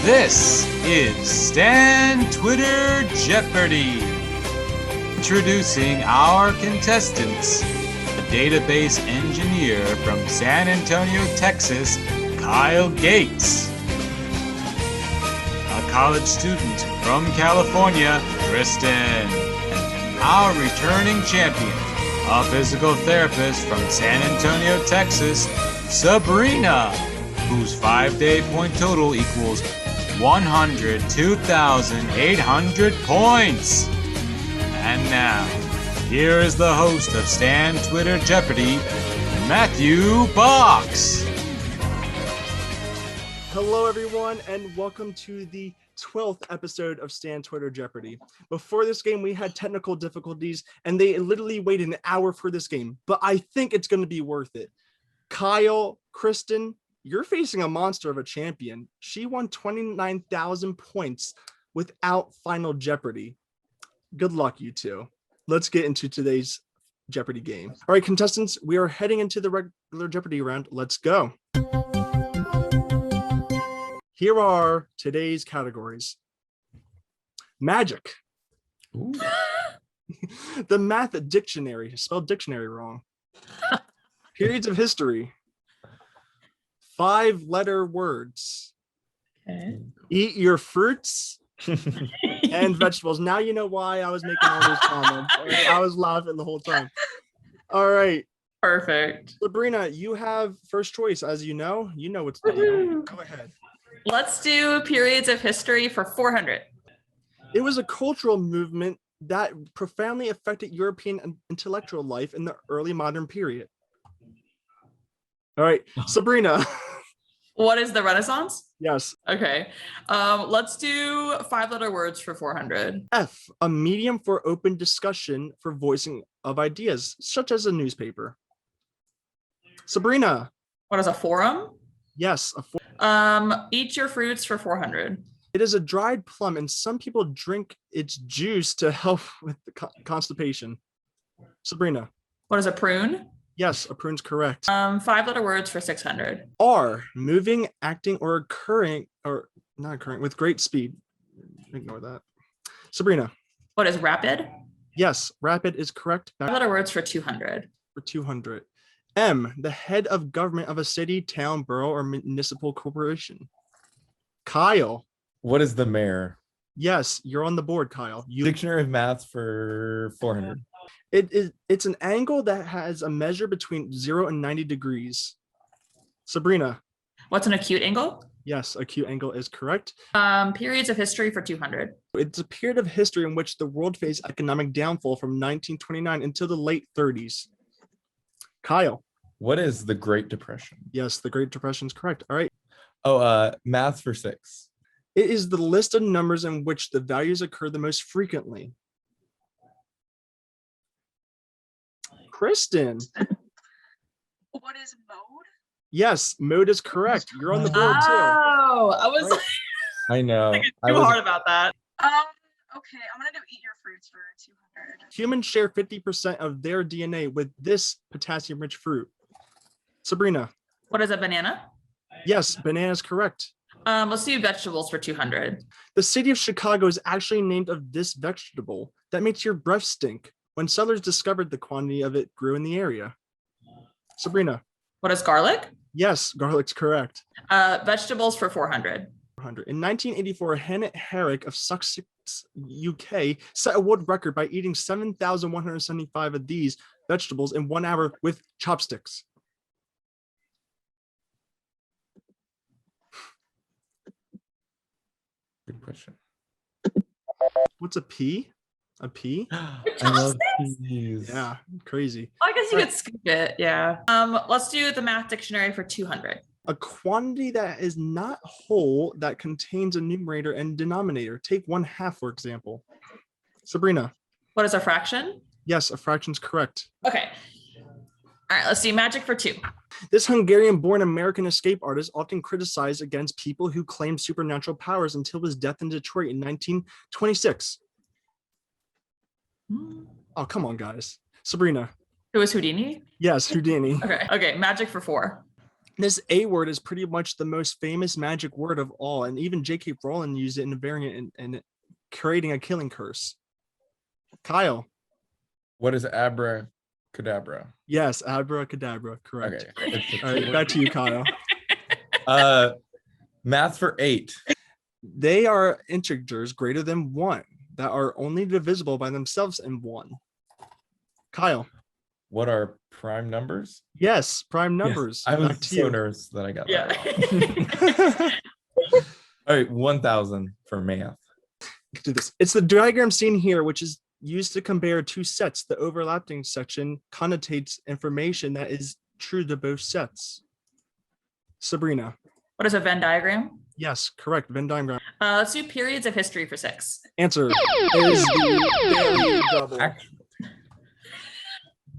This is Stan Twitter Jeopardy! Introducing our contestants, a database engineer from San Antonio, Texas, Kyle Gates. A college student from California, Kristen. And our returning champion, a physical therapist from San Antonio, Texas, Sabrina, whose 5-day point total equals 102,800 points. And now, here is the host of Stan Twitter Jeopardy, Matthew Box. Hello, everyone, and welcome to the 12th episode of Stan Twitter Jeopardy. Before this game, we had technical difficulties, and they literally waited an hour for this game, but I think it's going to be worth it. Kyle, Kristen, you're facing a monster of a champion. She won 29,000 points without Final Jeopardy. Good luck, you two. Let's get into today's Jeopardy game. All right, contestants, we are heading into the regular Jeopardy round. Let's go. Here are today's categories. Magic. Ooh. The Math Dictionary. Spelled dictionary wrong. Periods of history. 5-letter words. Okay. Eat your fruits and vegetables. Now you know why I was making all those comments. I was laughing the whole time. All right. Perfect. Sabrina, you have first choice. As you know what's to do. Go ahead. Let's do periods of history for 400. It was a cultural movement that profoundly affected European intellectual life in the early modern period. All right, Sabrina. What is the Renaissance? Yes. Okay. Let's do 5-letter words for 400. F, a medium for open discussion for voicing of ideas, such as a newspaper. Sabrina. What is a forum? Yes. Eat your fruits for 400. It is a dried plum, and some people drink its juice to help with the constipation. Sabrina. What is a prune? Yes, a prune's correct. 5-letter words for 600. R, moving, acting, or occurring, or not occurring, with great speed. Ignore that. Sabrina. What is rapid? Yes, rapid is correct. 5-letter words for 200. For 200. M, the head of government of a city, town, borough, or municipal corporation. Kyle. What is the mayor? Yes, you're on the board, Kyle. Dictionary of Math for 400. It's an angle that has a measure between 0 and 90 degrees. Sabrina. What's an acute angle? Yes, acute angle is correct. Periods of history for 200. It's a period of history in which the world faced economic downfall from 1929 until the late 30s. Kyle. What is the Great Depression? Yes, the Great Depression is correct. All right. Math for 6. It is the list of numbers in which the values occur the most frequently. Kristen. What is mode? Yes, mode is correct. You're on the board too. Oh, I was Right. I know. thinking too hard about that. Okay, I'm gonna do eat your fruits for 200. Humans share 50% of their DNA with this potassium-rich fruit. Sabrina. What is a banana? Yes, banana is correct. Let's do vegetables for 200. The city of Chicago is actually named of this vegetable that makes your breath stink when settlers discovered the quantity of it grew in the area. Sabrina. What is garlic? Yes, garlic's correct. Vegetables for 400. 400. In 1984, Hannah Herrick of Sussex, UK, set a world record by eating 7,175 of these vegetables in 1 hour with chopsticks. Good question. What's a pea? A pea? I love these. Yeah, crazy. I guess you could skip it. Yeah. Let's do the Math Dictionary for 200. A quantity that is not whole that contains a numerator and denominator. Take 1/2, for example. Sabrina. What is a fraction? Yes, a fraction's correct. Okay. All right, let's do magic for 2. This Hungarian-born American escape artist often criticized against people who claimed supernatural powers until his death in Detroit in 1926. Oh, come on, guys. Sabrina. It was Houdini? Yes, Houdini. Okay, magic for 4. This A word is pretty much the most famous magic word of all, and even J.K. Rowling used it in a variant in creating a killing curse. Kyle. What is abracadabra? Yes, abracadabra, correct. Okay. It's a All right, keyword. back to you, Kyle. Math for 8. They are integers greater than 1 that are only divisible by themselves in 1. Kyle. What are prime numbers? Yes, prime Yes, numbers. I was Back to so you. nervous that I got Yeah. that wrong. All right, 1,000 for math. Do this. It's the diagram seen here, which is used to compare two sets. The overlapping section connotates information that is true to both sets. Sabrina. What is a Venn diagram? Yes, correct. Venn diagram. Let's do periods of history for 6. Answer is the daily double. Actually,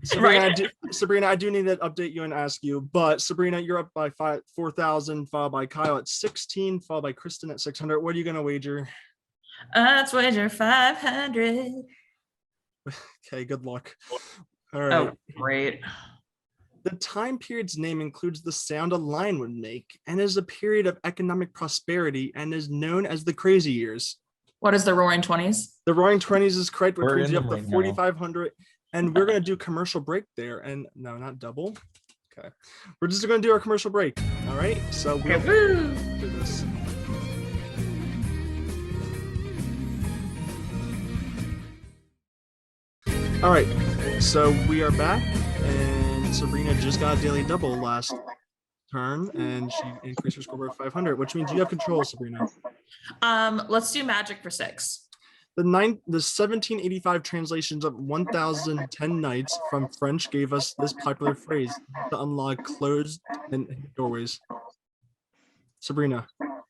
Sabrina, I do need to update you and ask you, but Sabrina, you're up by 4,000, followed by Kyle at 16, followed by Kristen at 600. What are you going to wager? Let's wager 500. Okay, good luck. All right. Oh, great. The time period's name includes the sound a lion would make and is a period of economic prosperity and is known as the crazy years. What is the Roaring 20s? The Roaring 20s is correct, which We're brings in you up them to right now. 4,500. And we're going to do commercial break there. And no, not double. Okay. We're just going to do our commercial break. All right. So we'll Woo! do this. All right. So we are back. And Sabrina just got a daily double last turn. And she increased her score by 500, which means you have control, Sabrina. Let's do magic for 6. The 1785 translations of 1010 nights from French gave us this popular phrase to unlock closed and doorways. Sabrina.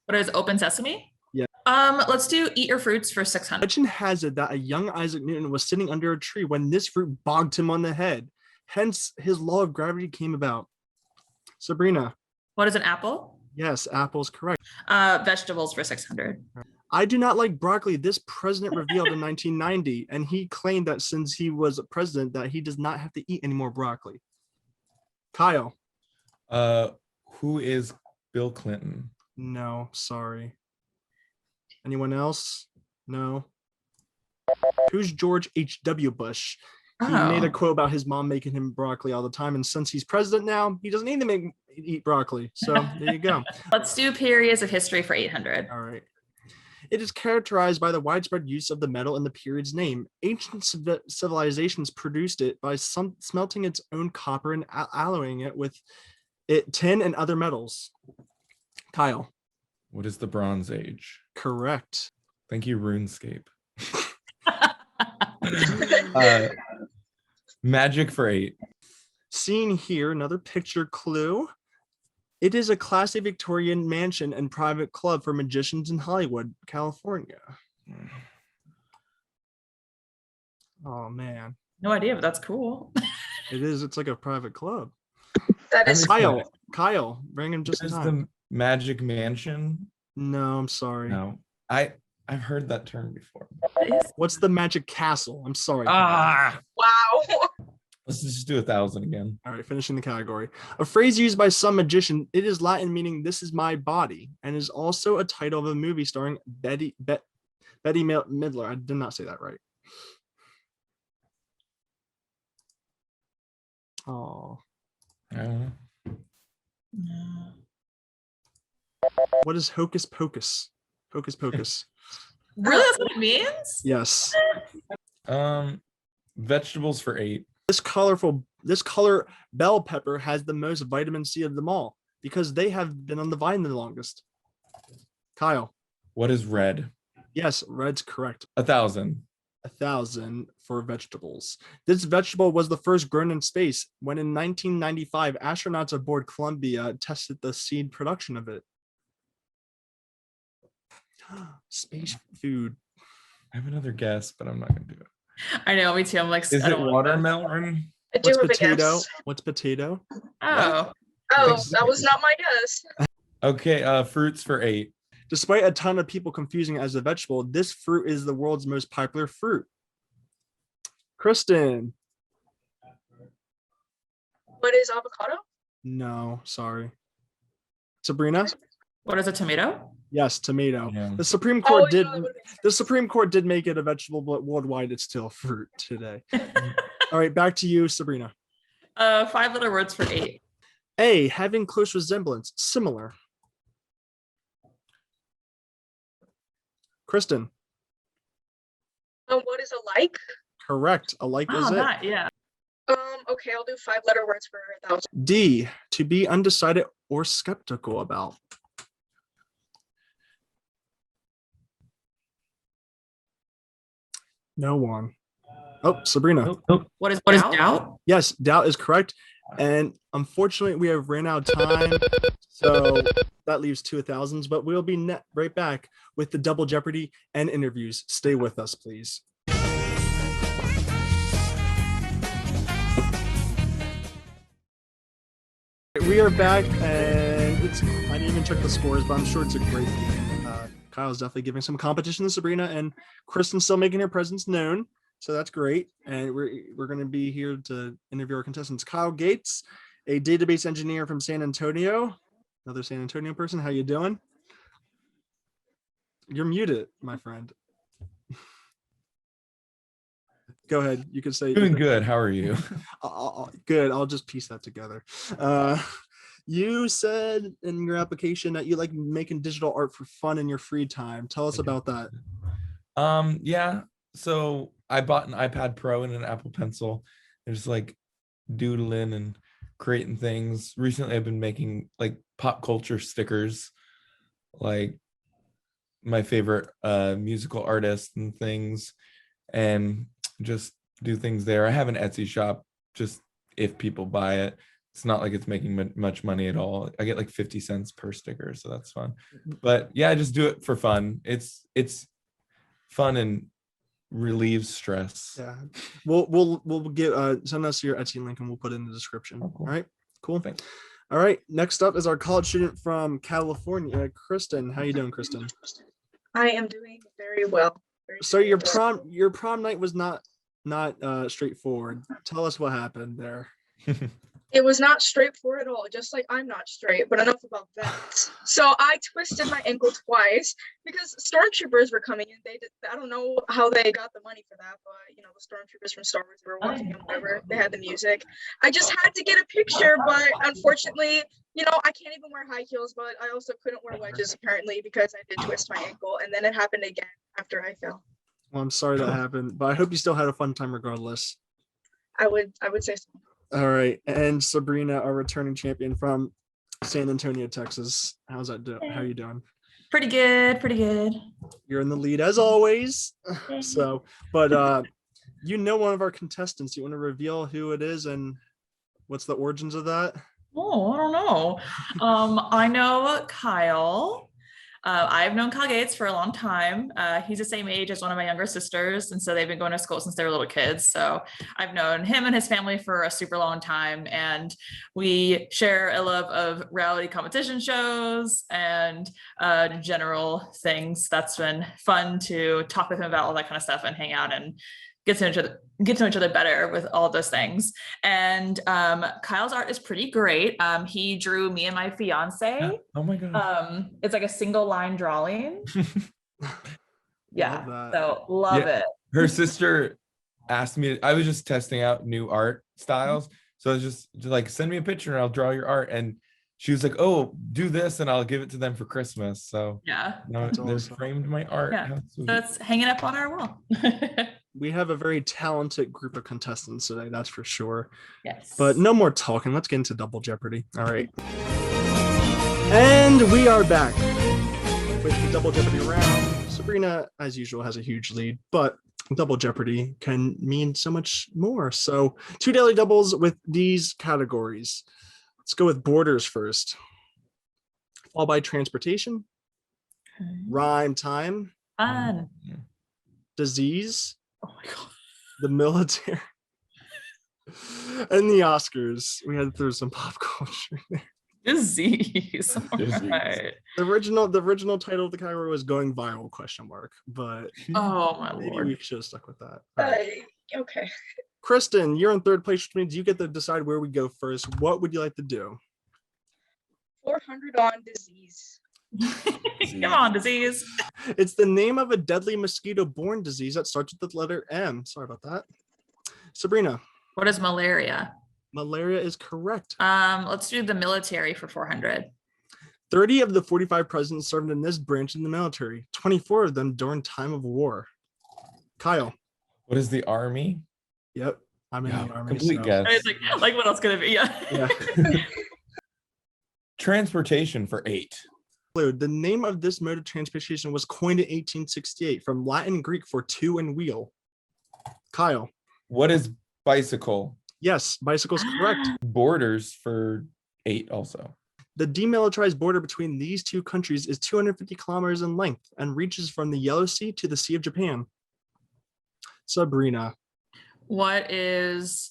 What is open sesame? Yeah. Let's do eat your fruits for 600. Legend has it that a young Isaac Newton was sitting under a tree when this fruit bogged him on the head. Hence, his law of gravity came about. Sabrina. What is an apple? Yes, apple's correct. Vegetables for 600. I do not like broccoli. This president revealed in 1990, and he claimed that since he was president, that he does not have to eat any more broccoli. Kyle. who is Bill Clinton? No, sorry. Anyone else? No. Who's George H.W. Bush? He made a quote about his mom making him broccoli all the time, and since he's president now, he doesn't need to eat broccoli. So there you go. Let's do periods of history for 800. All right. It is characterized by the widespread use of the metal in the period's name. Ancient civilizations produced it by smelting its own copper and alloying it with tin and other metals. Kyle. What is the Bronze Age? Correct. Thank you, RuneScape. Magic for 8. Seen here, another picture clue. It is a classy Victorian mansion and private club for magicians in Hollywood, California. Oh man. No idea, but that's cool. It is. It's like a private club. That is Kyle, bring him just in Is time. the Magic Mansion? No, I'm sorry. No, I've heard that term before. What's the Magic Castle? I'm sorry. Ah, wow. Let's just do 1,000 again. All right, finishing the category. A phrase used by some magician. It is Latin meaning "this is my body" and is also a title of a movie starring Betty Midler. I did not say that right. Oh, I don't know. no. what is hocus pocus? Hocus pocus. Really, that's what it means? Yes. Vegetables for 8. This color bell pepper has the most vitamin C of them all because they have been on the vine the longest. Kyle. What is red? Yes, red's correct. 1,000. 1,000 for vegetables. This vegetable was the first grown in space when in 1995 astronauts aboard Columbia tested the seed production of it. Space food. I have another guess, but I'm not gonna do it. I know, me too. I'm like, Is I it don't wanna- watermelon? I do What's have a potato? guess. What's potato? Oh, Oh, that was not my guess. Okay, fruits for 8. Despite a ton of people confusing it as a vegetable, this fruit is the world's most popular fruit. Kristen. What is avocado? No, sorry. Sabrina? What is a tomato? Yes, tomato. Yeah. The Supreme Oh, Court you did. know, that would've been The Supreme Court did make it a vegetable, but worldwide it's still fruit today. All right, back to you, Sabrina. 5-letter words for 8. A, having close resemblance, similar. Kristen, what is alike? correct. Alike is Oh, it. that, yeah. Okay, I'll do 5-letter words for 1,000. D, to be undecided or skeptical about. No one. Oh, Sabrina. What is doubt? Yes, doubt is correct. And unfortunately, we have ran out of time. So that leaves 2 thousands, but we'll be right back with the Double Jeopardy and interviews. Stay with us, please. We are back, and I didn't even check the scores, but I'm sure it's a great game. Kyle's definitely giving some competition to Sabrina, and Kristen's still making her presence known. So that's great. And we're going to be here to interview our contestants. Kyle Gates, a database engineer from San Antonio. Another San Antonio person. How you doing? You're muted, my friend. Go ahead. You can say. Doing good. How are you? Good. I'll just piece that together. You said in your application that you like making digital art for fun in your free time. Tell us about that. Yeah. So I bought an iPad Pro and an Apple Pencil. And just like doodling and creating things. Recently, I've been making like pop culture stickers, like my favorite musical artists and things, and just do things there. I have an Etsy shop, just if people buy it. It's not like it's making much money at all. I get like 50 cents per sticker, so that's fun. But yeah, I just do it for fun. It's fun and relieves stress. Yeah, we'll get send us your Etsy link and we'll put it in the description. Oh, cool. All right, cool. Thanks. All right, next up is our college student from California, Kristen. How you doing, Kristen? I am doing very well. So your prom night was not straightforward. Tell us what happened there. It was not straightforward at all, just like I'm not straight, but enough about that. So I twisted my ankle twice because stormtroopers were coming in. I don't know how they got the money for that, but you know, the stormtroopers from Star Wars, they were walking in, whatever. They had the music. I just had to get a picture, but unfortunately, you know, I can't even wear high heels, but I also couldn't wear wedges apparently because I did twist my ankle, and then it happened again after I fell. Well, I'm sorry that happened, but I hope you still had a fun time regardless. I would say so. All right, and Sabrina, our returning champion from San Antonio, Texas. How's that doing? How are you doing? Pretty good. You're in the lead as always. So, but you know one of our contestants. You want to reveal who it is and what's the origins of that? Oh, I don't know. I know Kyle. I've known Kyle Gates for a long time. He's the same age as one of my younger sisters, and so they've been going to school since they were little kids. So I've known him and his family for a super long time, and we share a love of reality competition shows and general things. That's been fun to talk with him about all that kind of stuff and hang out and get to know each other better with all those things. And Kyle's art is pretty great. He drew me and my fiance. Oh my god. It's like a single line drawing. Yeah, Love so love it. Her sister asked me, I was just testing out new art styles. So I was just like, send me a picture and I'll draw your art. And she was like, oh, do this and I'll give it to them for Christmas. So Yeah. now That's they've awesome. framed my art. Yeah. How sweet. So it's hanging up on our wall. We have a very talented group of contestants today, that's for sure. Yes. But no more talking. Let's get into Double Jeopardy. All right. And we are back with the Double Jeopardy round. Sabrina, as usual, has a huge lead, but Double Jeopardy can mean so much more. So 2 daily doubles with these categories. Let's go with borders first. Followed by transportation, Okay. rhyme time, Fun. disease, Oh my god. the military, and the Oscars. We had to throw some pop culture in there. Disease. Disease. Right. The original title of the category was "Going Viral?" But Oh my maybe lord. we should have stuck with that. All right. Okay. Kristen, you're in third place, which means you get to decide where we go first. What would you like to do? 400 on disease. Come on, disease. It's the name of a deadly mosquito-borne disease that starts with the letter M. Sorry about that. Sabrina. What is malaria? Malaria is correct. Let's do the military for 400. 30 of the 45 presidents served in this branch in the military, 24 of them during time of war. Kyle. What is the army? Yep. I'm in the army. Complete guess. It's like what else could it be? Yeah. Transportation for 8. The name of this mode of transportation was coined in 1868 from Latin and Greek for two and wheel. Kyle. What is bicycle? Yes, bicycle's correct. Borders for 8 also. The demilitarized border between these two countries is 250 kilometers in length and reaches from the Yellow Sea to the Sea of Japan. Sabrina. What is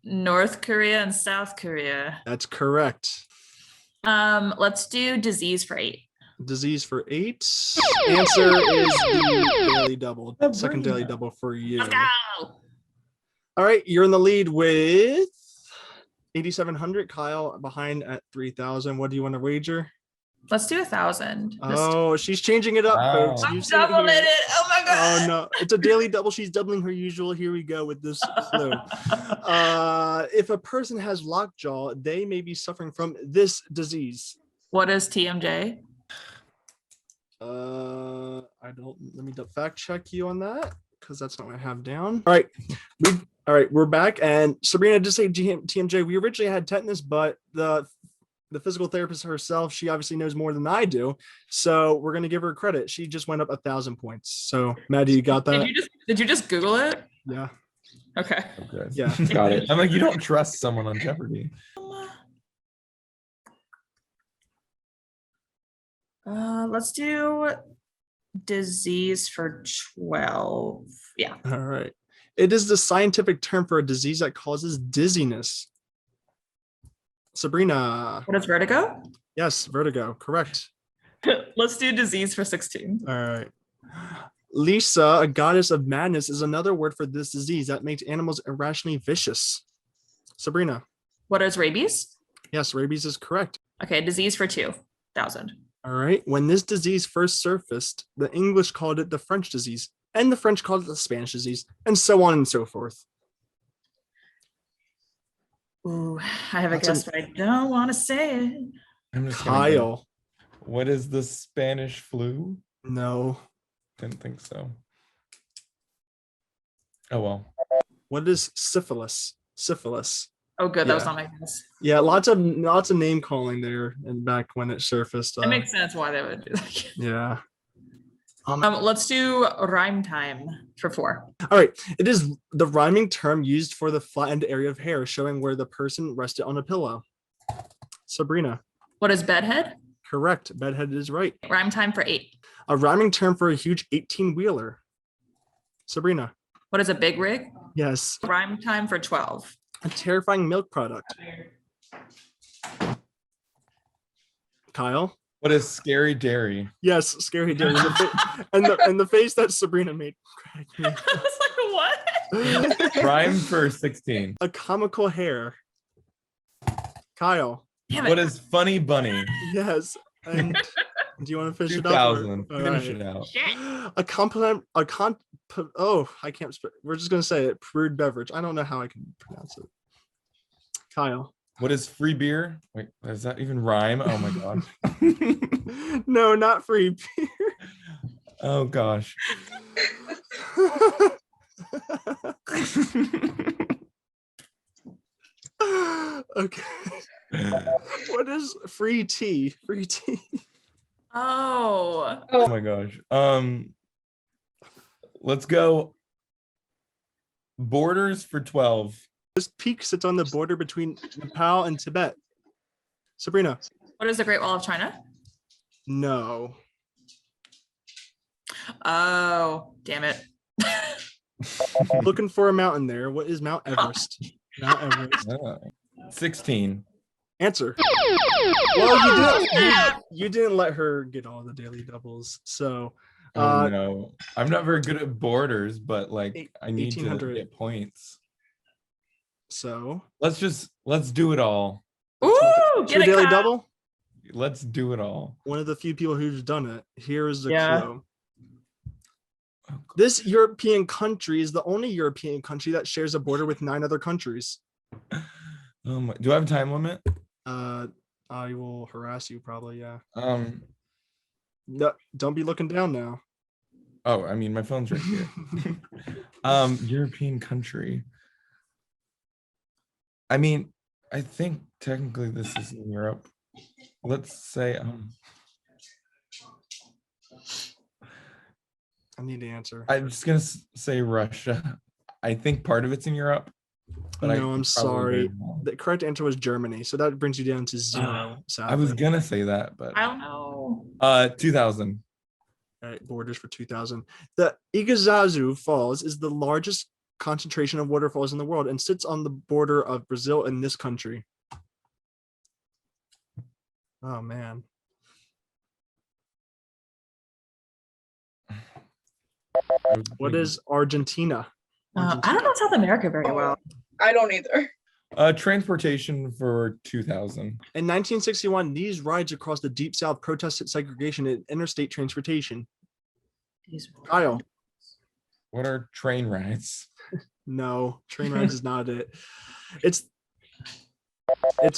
North Korea and South Korea? That's correct. Let's do disease for 8. Disease for 8. Answer is the daily double. Sabrina. Second daily double for you. Let's go. All right, you're in the lead with 8,700. Kyle behind at 3,000. What do you want to wager? Let's do 1,000. Oh, she's changing it up, Wow. folks. I'm You've seen it doubling here. it. Oh my god. Oh no, it's a daily double. She's doubling her usual. Here we go with this clue. If a person has lockjaw, they may be suffering from this disease. What is TMJ? I don't. Let me fact check you on that because that's not what I have down. All right, we're back. And Sabrina just say TMJ. We originally had tetanus, but the physical therapist herself, she obviously knows more than I do. So we're gonna give her credit. She just went up 1,000 points. So Maddie, you got that? Did you just Google it? Yeah. Okay. Okay. Yeah. Got it. I'm like, you don't trust someone on Jeopardy. Let's do disease for 12. Yeah. All right. It is the scientific term for a disease that causes dizziness. Sabrina. What is vertigo? Yes, vertigo. Correct. Let's do disease for 16. All right. Lisa, a goddess of madness, is another word for this disease that makes animals irrationally vicious. Sabrina. What is rabies? Yes, rabies is correct. Okay, disease for 2,000. All right. When this disease first surfaced, the English called it the French disease, and the French called it the Spanish disease, and so on and so forth. Ooh, I have a That's guess, but I don't want to say it. I'm just gonna go. Kyle. What is the Spanish flu? No. Didn't think so. Oh well. What is syphilis? Syphilis. Oh, good. That was Yeah. not my guess. Yeah, lots of name calling there and back when it surfaced. It makes sense why they would do that. Yeah. Let's do rhyme time for 4. All right. It is the rhyming term used for the flattened area of hair, showing where the person rested on a pillow. Sabrina. What is bedhead? Correct. Bedhead is right. Rhyme time for 8. A rhyming term for a huge 18-wheeler. Sabrina. What is a big rig? Yes. Rhyme time for 12. A terrifying milk product. Kyle. What is scary dairy? Yes, scary dairy. And the face that Sabrina made. cracked me. I was like, what? Rhyme for 16. A comical hair. Kyle. Damn What it. is funny bunny? Yes. And do you want to finish it up? 2000. All Finish right. it out. I can't. We're just gonna say it. Brewed beverage. I don't know how I can pronounce it. Kyle. What is free beer? Wait, does that even rhyme? Oh my god. No, not free beer. Oh gosh. Okay. What is free tea? Free tea. Oh. Oh my gosh. Let's go. Borders for 12. This peak sits on the border between Nepal and Tibet. Sabrina. What is the Great Wall of China? No. Oh, damn it. Looking for a mountain there. What is Mount Everest? Mount Everest. 16. Answer. Well, you didn't let her get all the daily doubles. So Oh no. I'm not very good at borders, but like I need to 1800. get points. So Let's do it all. Ooh, two get it, daily Kyle. double. Let's do it all. One of the few people who's done it. Here is the Yeah. clue. This European country is the only European country that shares a border with 9 other countries. Do I have a time limit? I will harass you probably, yeah. No, don't be looking down now. Oh, I mean, my phone's right here. European country. I mean, I think technically this is in Europe. Let's say I need to answer. I'm just gonna say Russia. I think part of it's in Europe. But no, I'm sorry. The correct answer was Germany. So that brings you down to 0. I was gonna say that, but I don't know. 2000. All right, borders for 2000. The Iguazu Falls is the largest concentration of waterfalls in the world and sits on the border of Brazil and this country. Oh man. What is Argentina? I don't know South America very well. I don't either. Transportation for 2000. In 1961, these rides across the Deep South protested segregation in interstate transportation. Kyle. What are train rides? No, train rides is not it. It's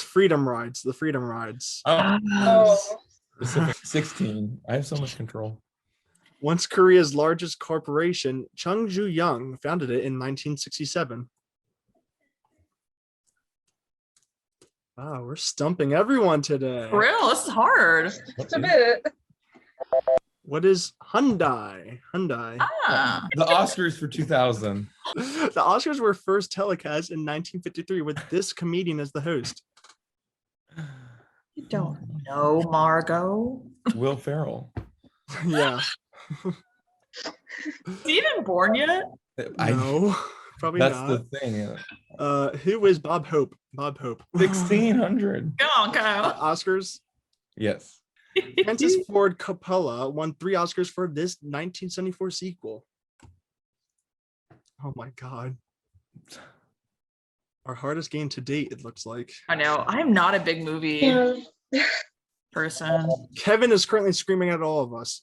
freedom rides, the freedom rides. Oh. Pacific 16. I have so much control. Once Korea's largest corporation, Chung Ju-young founded it in 1967. Wow, we're stumping everyone today. For real, this is hard. It's a bit. What is Hyundai? Hyundai. Ah, The Oscars for 2000. The Oscars were first telecast in 1953 with this comedian as the host. you don't know, Margot. Will Ferrell. Yeah. Is he even born yet? No, probably That's not. the thing. Who is Bob Hope? Bob Hope. 1600. Come on, Kyle. Oscars. Yes. Francis Ford Coppola won 3 Oscars for this 1974 sequel. Oh my God. Our hardest game to date, it looks like. I know. I'm not a big movie person. Kevin is currently screaming at all of us.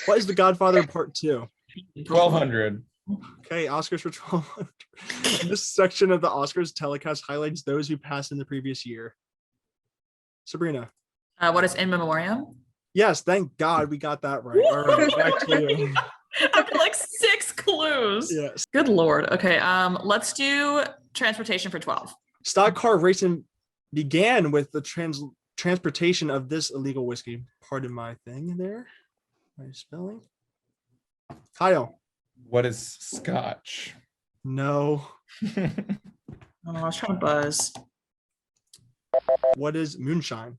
What is The Godfather Part 2? 1200. Okay, Oscars for 1200. This section of the Oscars telecast highlights those who passed in the previous year. Sabrina. What is in memoriam? Yes, thank God we got that right. All right, back to you. After like 6 clues. Yes. Good Lord. Okay, let's do transportation for 12. Stock car racing began with the transportation of this illegal whiskey. Pardon my thing there. My spelling. Kyle. What is Scotch? No. Oh, I was trying to buzz. What is moonshine?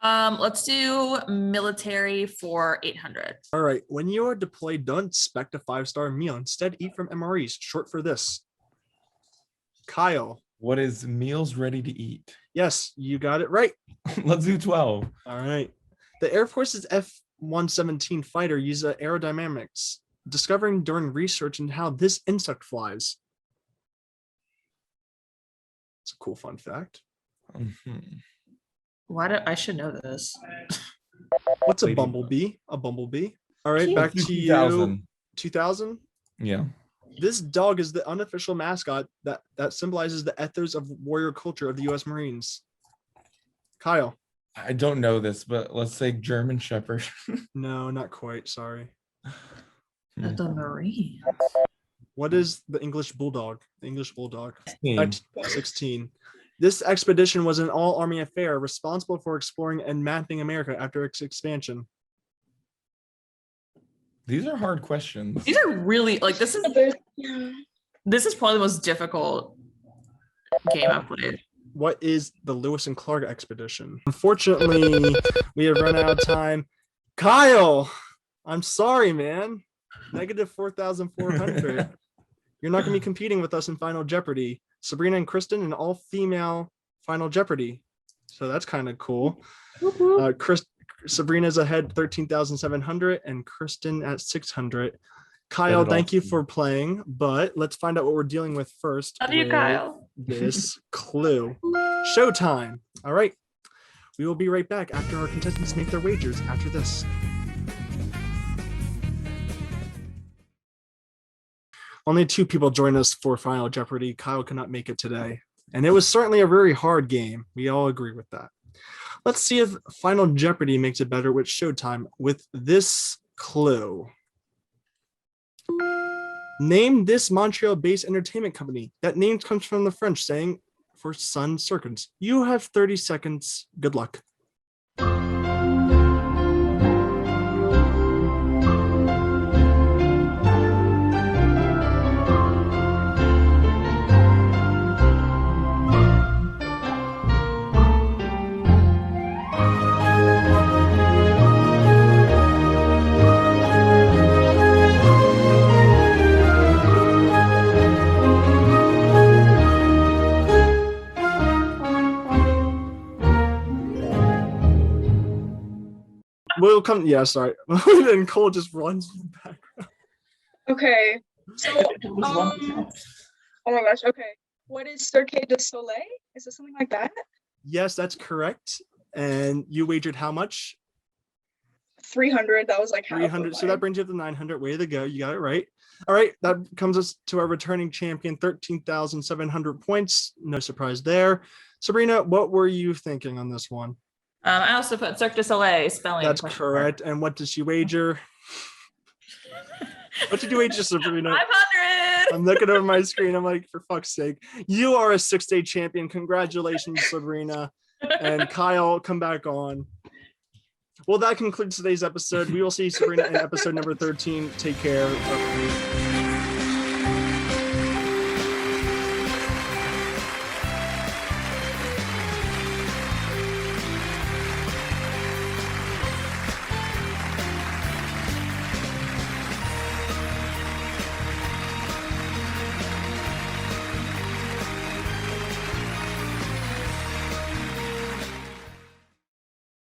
Let's do military for 800. All right. When you are deployed, don't expect a 5-star meal. Instead, eat from MREs. Short for this. Kyle. What is meals ready to eat? Yes, you got it right. Let's do 12. All right. The Air Force's F-117 fighter uses aerodynamics, discovering during research into how this insect flies. It's a cool fun fact. I should know this. What's a Lady. bumblebee? A bumblebee. All right, Cute. back to you. 2000. 2000. Yeah. This dog is the unofficial mascot that symbolizes the ethos of warrior culture of the U.S. Marines. Kyle. I don't know this, but let's say German Shepherd. No, not quite. Sorry. The Marine. What is the English bulldog? The English bulldog. 16. 16. This expedition was an all-army affair responsible for exploring and mapping America after its expansion. These are hard questions. These are really like this is probably the most difficult game I've played. What is the Lewis and Clark expedition? Unfortunately, we have run out of time. Kyle, I'm sorry, man. Negative 4,400. You're not going to be competing with us in Final Jeopardy. Sabrina and Kristen, an all-female Final Jeopardy. So that's kind of cool. Sabrina's ahead 13,700 and Kristen at 600. Kyle, thank you for playing, but let's find out what we're dealing with first. Love you, Kyle. This clue. Showtime. All right. We will be right back after our contestants make their wagers after this. Only 2 people join us for Final Jeopardy. Kyle could not make it today. And it was certainly a very hard game. We all agree with that. Let's see if Final Jeopardy makes it better with Showtime with this clue. Name this Montreal-based entertainment company. That name comes from the French saying for sun circles. You have 30 seconds. Good luck. We'll come. Yeah, sorry. And Cole just runs in the background. Okay. So, oh my gosh. Okay. What is Cirque du Soleil? Is it something like that? Yes, that's correct. And you wagered how much? 300. That was like half 300. of So that brings you up to 900. Way to go. You got it right. All right. That comes us to our returning champion, 13,700 points. No surprise there. Sabrina, what were you thinking on this one? I also put Cirque du Soleil spelling. That's correct. And what did she wager? What did you wager, Sabrina? 500. I'm looking over my screen. I'm like, for fuck's sake. You are a 6-day champion. Congratulations, Sabrina. And Kyle, come back on. Well, that concludes today's episode. We will see Sabrina in episode number 13. Take care.